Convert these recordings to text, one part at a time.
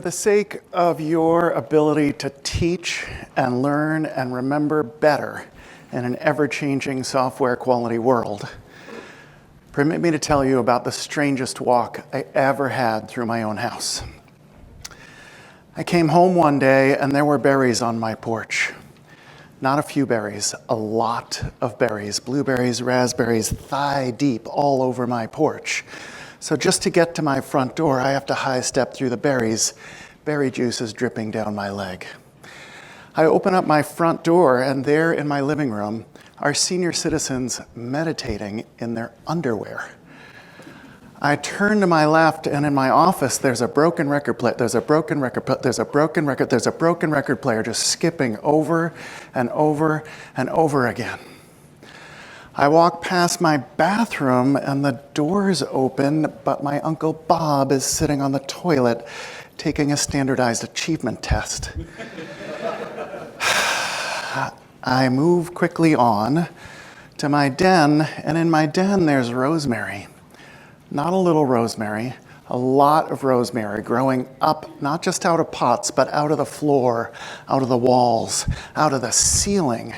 the sake of your ability to teach and learn and remember better in an ever-changing software quality world, permit me to tell you about the strangest walk I ever had through my own house. I came home one day and there were berries on my porch. Not a few berries, a lot of berries, blueberries, raspberries, thigh deep all over my porch. So just to get to my front door, I have to high step through the berries. Berry juice is dripping down my leg. I open up my front door and there in my living room are senior citizens meditating in their underwear. I turn to my left and in my office there's a broken record player, there's a broken record player just skipping over and over and over again. I walk past my bathroom and the door's open, but my Uncle Bob is sitting on the toilet taking a standardized achievement test. I move quickly on to my den, and in my den there's rosemary. Not a little rosemary, a lot of rosemary growing up, not just out of pots, but out of the floor, out of the walls, out of the ceiling.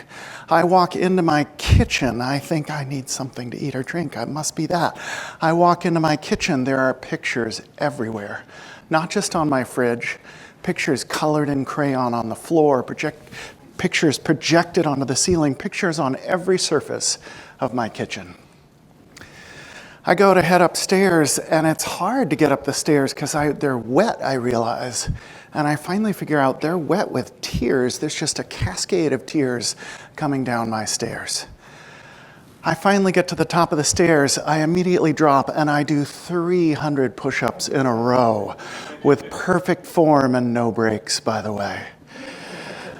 I walk into my kitchen. I think I need something to eat or drink. It must be that. I walk into my kitchen. There are pictures everywhere, not just on my fridge, pictures colored in crayon on the floor, pictures projected onto the ceiling, pictures on every surface of my kitchen. I go to head upstairs, and it's hard to get up the stairs because they're wet, I realize. And I finally figure out they're wet with tears. There's just a cascade of tears coming down my stairs. I finally get to the top of the stairs. I immediately drop, and I do 300 push-ups in a row with perfect form and no breaks, by the way.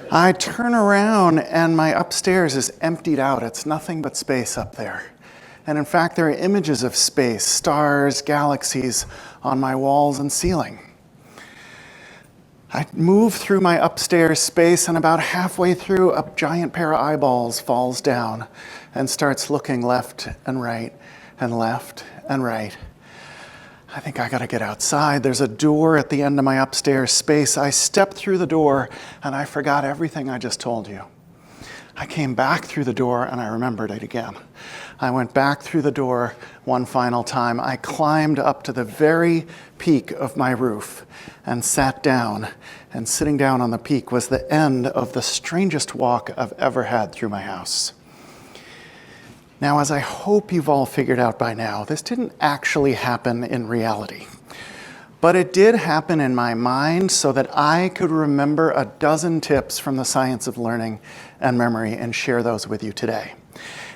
I turn around, and my upstairs is emptied out. It's nothing but space up there. And in fact, there are images of space, stars, galaxies on my walls and ceiling. I move through my upstairs space, and about halfway through, a giant pair of eyeballs falls down and starts looking left and right and left and right. I think I gotta get outside. There's a door at the end of my upstairs space. I step through the door, and I forgot everything I just told you. I came back through the door, and I remembered it again. I went back through the door one final time. I climbed up to the very peak of my roof and sat down. And sitting down on the peak was the end of the strangest walk I've ever had through my house. Now, as I hope you've all figured out by now, this didn't actually happen in reality. But it did happen in my mind so that I could remember a dozen tips from the science of learning and memory and share those with you today.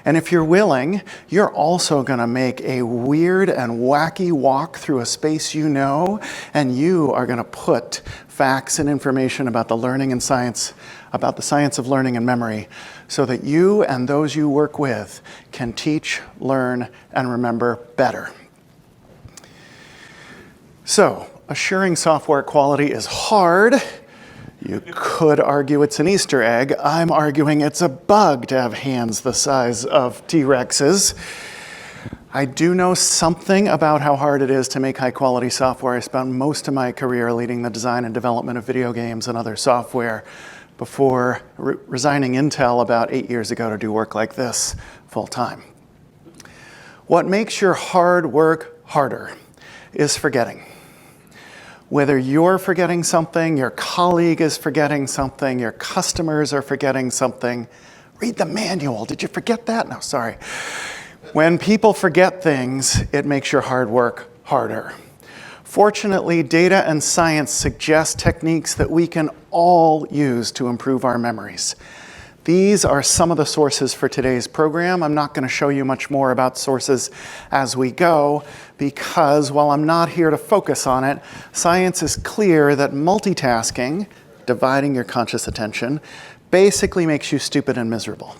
And if you're willing, you're also going to make a weird and wacky walk through a space you know, and you are going to put facts and information about the learning and science, about the science of learning and memory, so that you and those you work with can teach, learn, and remember better. So, assuring software quality is hard. You could argue it's an Easter egg. I'm arguing it's a bug to have hands the size of T-Rexes. I do know something about how hard it is to make high-quality software. I spent most of my career leading the design and development of video games and other software before resigning Intel about 8 years ago to do work like this full-time. What makes your hard work harder is forgetting. Whether you're forgetting something, your colleague is forgetting something, your customers are forgetting something, read the manual. Did you forget that? No, sorry. When people forget things, it makes your hard work harder. Fortunately, data and science suggest techniques that we can all use to improve our memories. These are some of the sources for today's program. I'm not going to show you much more about sources as we go because while I'm not here to focus on it, science is clear that multitasking, dividing your conscious attention, basically makes you stupid and miserable.